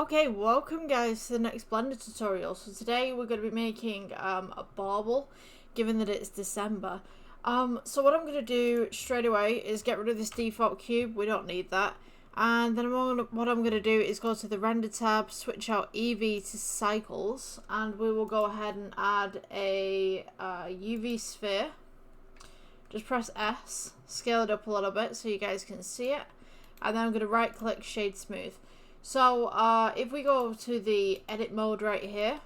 Okay, welcome guys to the next Blender tutorial. So today we're going to be making a bauble, given that it's December. So what I'm going to do straight away is get rid of this default cube, we don't need that. And then what I'm going to do is go to the render tab, switch out Eevee to cycles, and we will go ahead and add a UV sphere. Just press S, scale it up a little bit so you guys can see it. And then I'm going to right click shade smooth. So if we go to the edit mode right here,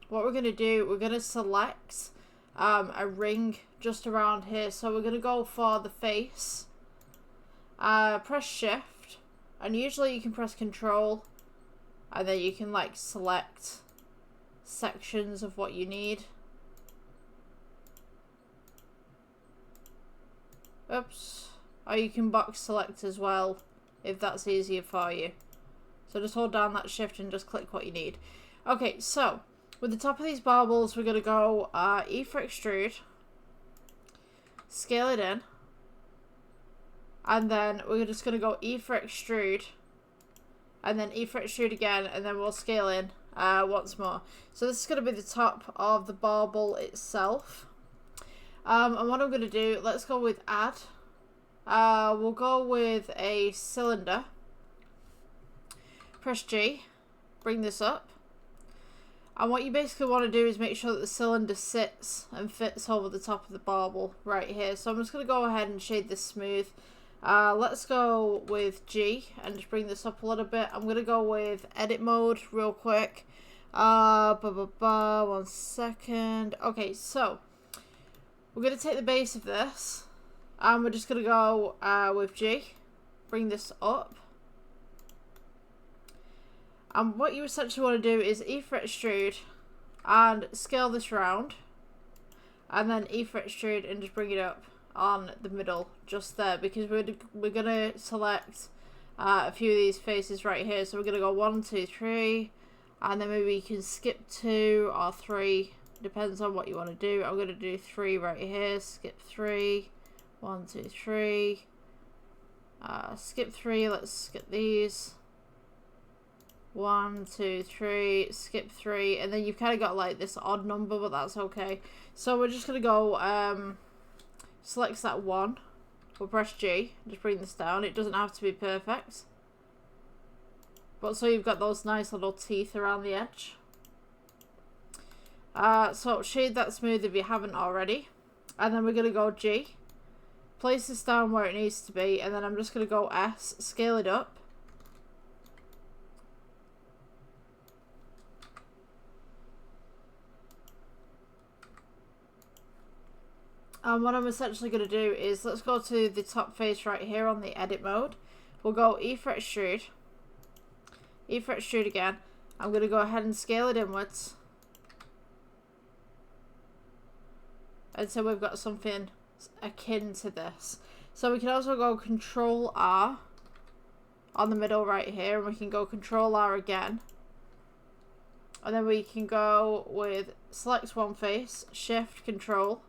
what we're going to do, we're going to select a ring just around here. So we're going to go for the face, press shift, and usually you can press control, and then you can like select sections of what you need. Oops. Or you can box select as well if that's easier for you. So just hold down that shift and just click what you need. Okay, so with the top of these baubles, we're going to go E for extrude, scale it in, and then we're just going to go E for extrude, and then E for extrude again, and then we'll scale in once more. So this is going to be the top of the bauble itself. And what I'm going to do, let's go with add. We'll go with a cylinder. Press G, bring this up, and what you basically want to do is make sure that the cylinder sits and fits over the top of the bauble right here. So I'm just going to go ahead and shade this smooth. Let's go with G and just bring this up a little bit. I'm going to go with edit mode real quick. One second. Okay, so we're going to take the base of this and we're just going to go with G, bring this up. And what you essentially want to do is E for extrude and scale this round, and then E for extrude and just bring it up on the middle just there, because we're gonna select a few of these faces right here. So we're gonna go 1, 2, 3, and then maybe you can skip 2 or 3, depends on what you want to do. I'm gonna do 3 right here, skip 3, 1, 2, 3, skip 3. Let's skip these. 1, 2, 3, skip 3, and then you've kind of got like this odd number, but that's okay. So we're just gonna go select that 1, we'll press G, just bring this down. It doesn't have to be perfect, but so you've got those nice little teeth around the edge. So shade that smooth if you haven't already, and then we're gonna go G, place this down where it needs to be, and then I'm just gonna go S, scale it up. And what I'm essentially going to do is, let's go to the top face right here on the edit mode. We'll go E for extrude, E for extrude again. I'm going to go ahead and scale it inwards. And so we've got something akin to this. So we can also go Control R on the middle right here, and we can go Control R again. And then we can go with select one face, Shift, Control,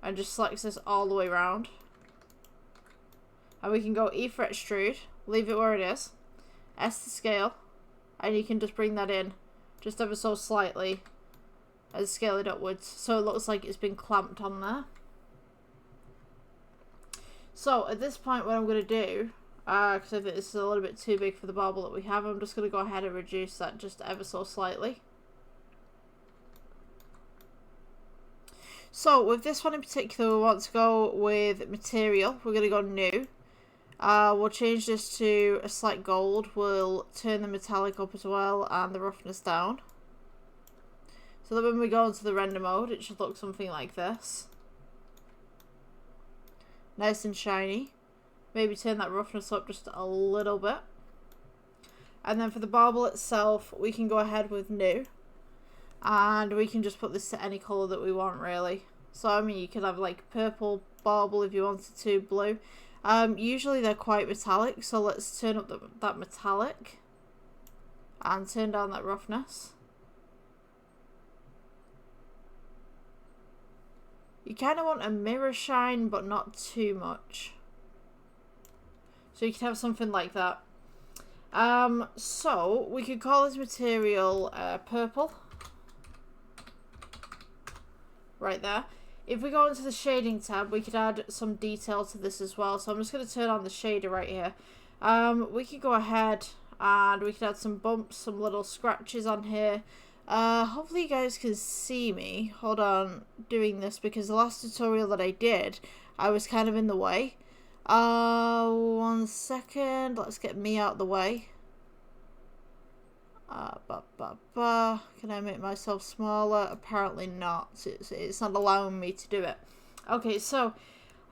and just selects this all the way around. And we can go E for extrude, leave it where it is, S to scale, and you can just bring that in just ever so slightly and scale it upwards so it looks like it's been clamped on there. So at this point, what I'm going to do, because I think this is a little bit too big for the bauble that we have, I'm just going to go ahead and reduce that just ever so slightly. So with this one in particular, we want to go with material. We're going to go new. We'll change this to a slight gold. We'll turn the metallic up as well and the roughness down, so that when we go into the render mode, it should look something like this. Nice and shiny. Maybe turn that roughness up just a little bit. And then for the bauble itself, we can go ahead with new. And we can just put this to any colour that we want, really. So, I mean, you could have like purple bauble if you wanted to, blue. Usually they're quite metallic, so let's turn up that metallic. And turn down that roughness. You kind of want a mirror shine, but not too much. So you can have something like that. So we could call this material purple. Right there. If we go into the shading tab, we could add some detail to this as well. So I'm just going to turn on the shader right here. We could go ahead and we could add some bumps, some little scratches on here. Hopefully you guys can see me. Hold on, doing this because the last tutorial that I did, I was kind of in the way. 1 second. Let's get me out of the way. Can I make myself smaller? Apparently not. It's not allowing me to do it. Okay, so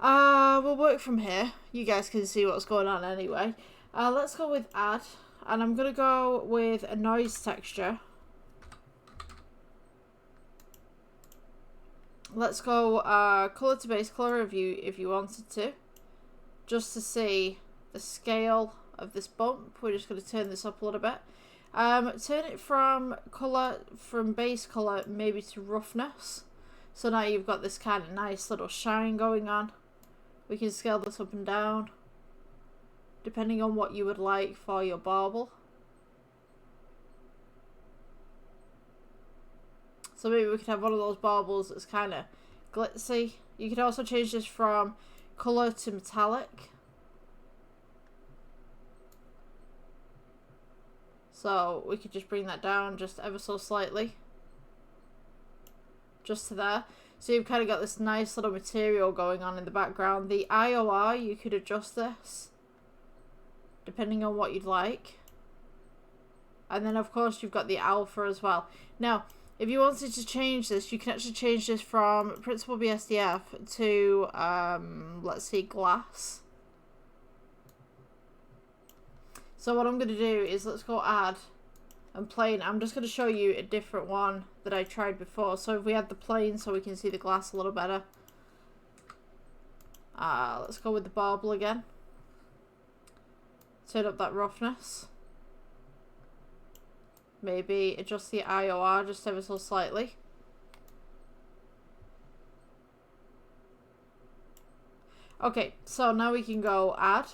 we'll work from here. You guys can see what's going on anyway. Let's go with add, and I'm gonna go with a noise texture. Let's go color to base color if you wanted to, just to see the scale of this bump. We're just gonna turn this up a little bit. Turn it from base color maybe to roughness. So now you've got this kind of nice little shine going on. We can scale this up and down depending on what you would like for your bauble. So maybe we could have one of those baubles that's kind of glitzy. You could also change this from color to metallic. So we could just bring that down just ever so slightly. Just to there. So you've kind of got this nice little material going on in the background. The IOR, you could adjust this depending on what you'd like. And then of course you've got the alpha as well. Now, if you wanted to change this, you can actually change this from Principled BSDF to, let's see, glass. So what I'm going to do is let's go add and plane. I'm just going to show you a different one that I tried before. So if we add the plane so we can see the glass a little better. Let's go with the bauble again. Turn up that roughness. Maybe adjust the IOR just ever so slightly. Okay, so now we can go add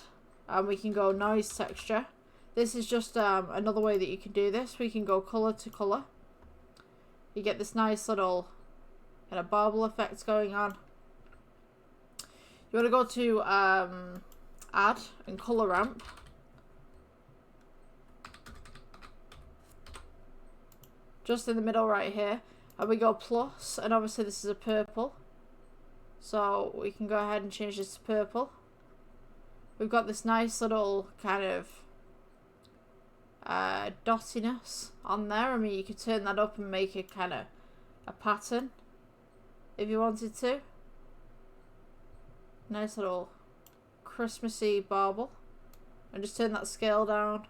and we can go noise texture. This is just another way that you can do this. We can go color to color. You get this nice little kind of bauble effect going on. You want to go to add and color ramp. Just in the middle right here. And we go plus, and obviously this is a purple. So we can go ahead and change this to purple. We've got this nice little kind of dottiness on there. I mean, you could turn that up and make it kind of a pattern if you wanted to. Nice little Christmassy bauble. And just turn that scale down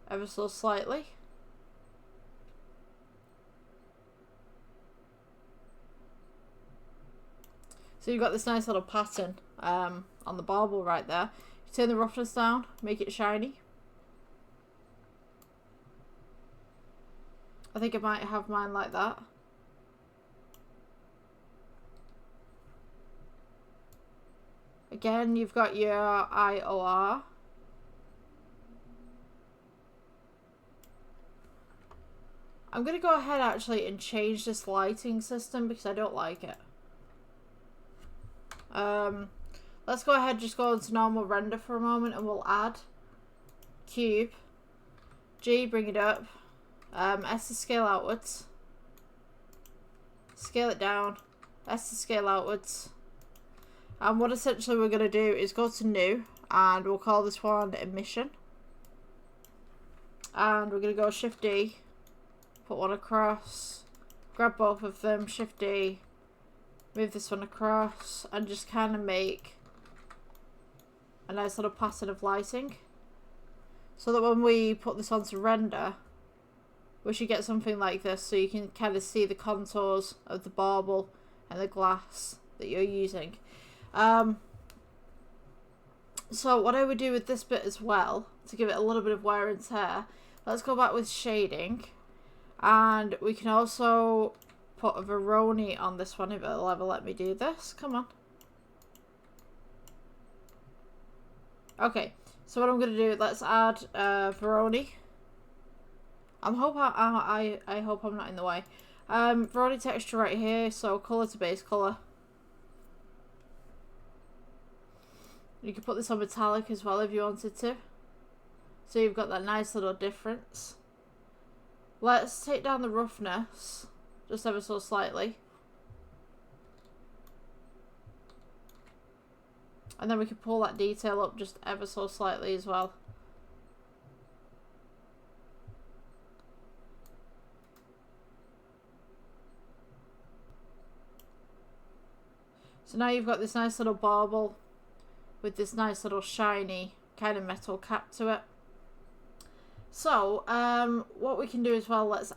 ever so slightly. So you've got this nice little pattern on the bauble right there. You turn the roughness down, make it shiny. I think I might have mine like that. Again, you've got your IOR. I'm going to go ahead actually and change this lighting system because I don't like it. Let's go ahead, just go into normal render for a moment, and we'll add cube, G, bring it up, S to scale outwards, scale it down, S to scale outwards. And what essentially we're going to do is go to new, and we'll call this one emission, and we're going to go Shift D, put one across, grab both of them, Shift D, move this one across, and just kind of make a nice little pattern of lighting, so that when we put this onto render, we should get something like this, so you can kind of see the contours of the bauble and the glass that you're using. So what I would do with this bit as well, to give it a little bit of wear and tear, let's go back with shading, and we can also put a Veroni on this one if it'll ever let me do this. Come on. Okay, So what I'm going to do, let's add Veroni. I hope I'm not in the way. Veroni texture right here, so colour to base colour. You can put this on metallic as well if you wanted to. So you've got that nice little difference. Let's take down the roughness just ever so slightly. And then we can pull that detail up just ever so slightly as well. So now you've got this nice little bauble with this nice little shiny kind of metal cap to it. So, what we can do as well, let's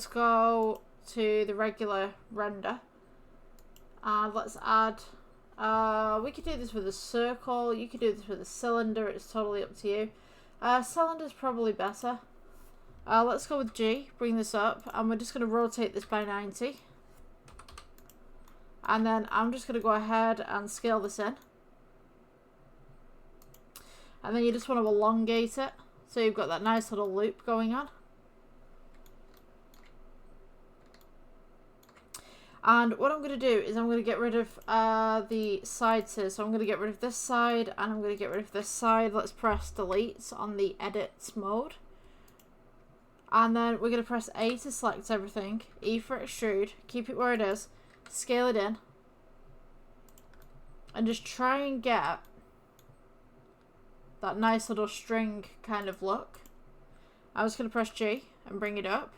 go to the regular render. And let's add, we could do this with a circle, you could do this with a cylinder, it's totally up to you. Cylinder's probably better. Let's go with G, bring this up, and we're just going to rotate this by 90. And then I'm just going to go ahead and scale this in. And then you just want to elongate it. So you've got that nice little loop going on. And what I'm going to do is I'm going to get rid of the sides here. So I'm going to get rid of this side and I'm going to get rid of this side. Let's press delete on the edit mode. And then we're going to press A to select everything. E for extrude. Keep it where it is. Scale it in. And just try and get that nice little string kind of look. I'm just going to press G and bring it up.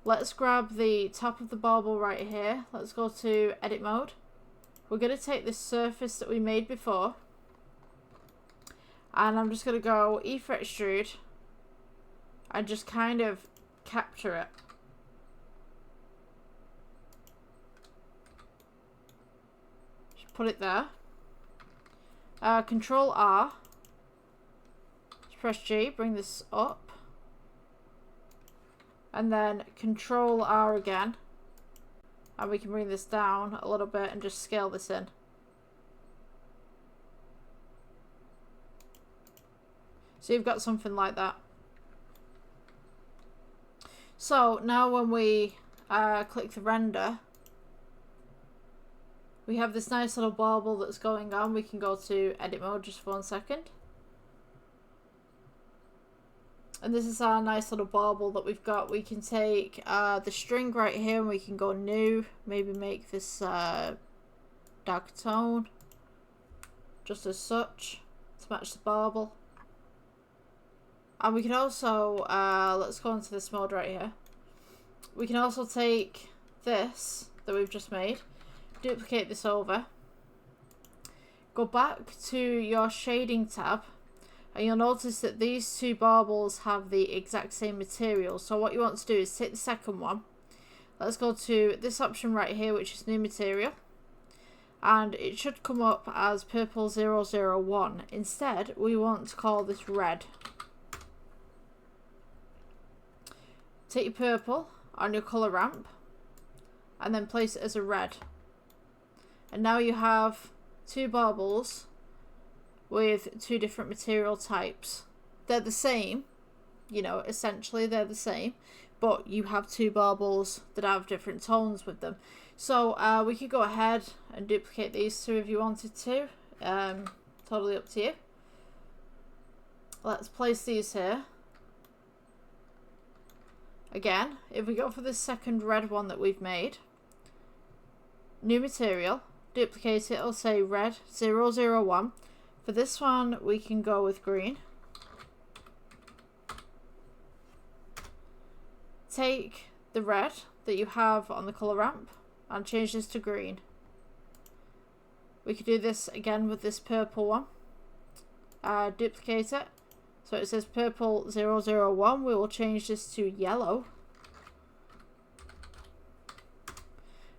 Let's grab the top of the bauble right here. Let's go to edit mode. We're going to take this surface that we made before. And I'm just going to go E for extrude. And just kind of capture it. Just put it there. Control R. Press G, bring this up. And then Control R again. And we can bring this down a little bit and just scale this in. So you've got something like that. So now when we click the render, we have this nice little bauble that's going on. We can go to edit mode just for 1 second. And this is our nice little bauble that we've got. We can take the string right here and we can go new. Maybe make this dark tone. Just as such. To match the bauble. And we can also, let's go into this mode right here. We can also take this that we've just made. Duplicate this over. Go back to your shading tab. And you'll notice that these two baubles have the exact same material. So what you want to do is take the second one. Let's go to this option right here, which is new material. And it should come up as purple 001. Instead, we want to call this red. Take your purple on your colour ramp. And then place it as a red. And now you have two baubles with two different material types. They're the same, you know, essentially they're the same, but you have two baubles that have different tones with them. So we could go ahead and duplicate these two if you wanted to. Totally up to you. Let's place these here. Again, if we go for this second red one that we've made, new material, duplicate it, it'll say red 001. For this one, we can go with green. Take the red that you have on the colour ramp and change this to green. We could do this again with this purple one. Duplicate it. So it says purple 001. We will change this to yellow.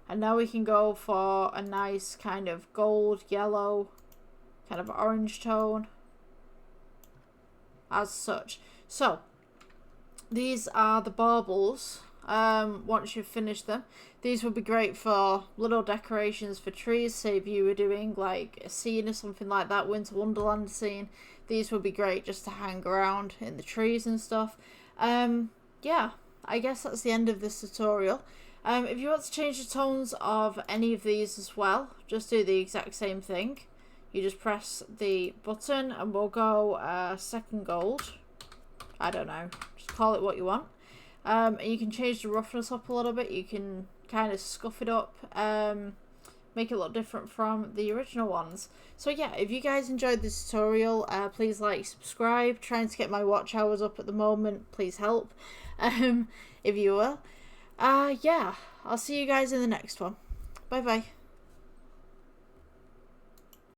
And now we can go for a nice kind of gold, yellow, kind of orange tone as such. So these are the baubles once you've finished them. These would be great for little decorations for trees. Say if you were doing like a scene or something like that, Winter Wonderland scene, these would be great just to hang around in the trees and stuff. Yeah, I guess that's the end of this tutorial. If you want to change the tones of any of these as well, just do the exact same thing. You just press the button and we'll go second gold. I don't know, just call it what you want. And you can change the roughness up a little bit. You can kind of scuff it up, make it look different from the original ones. So yeah, if you guys enjoyed this tutorial, please like, subscribe. Trying to get my watch hours up at the moment, please help if you will. Yeah, I'll see you guys in the next one. Bye bye.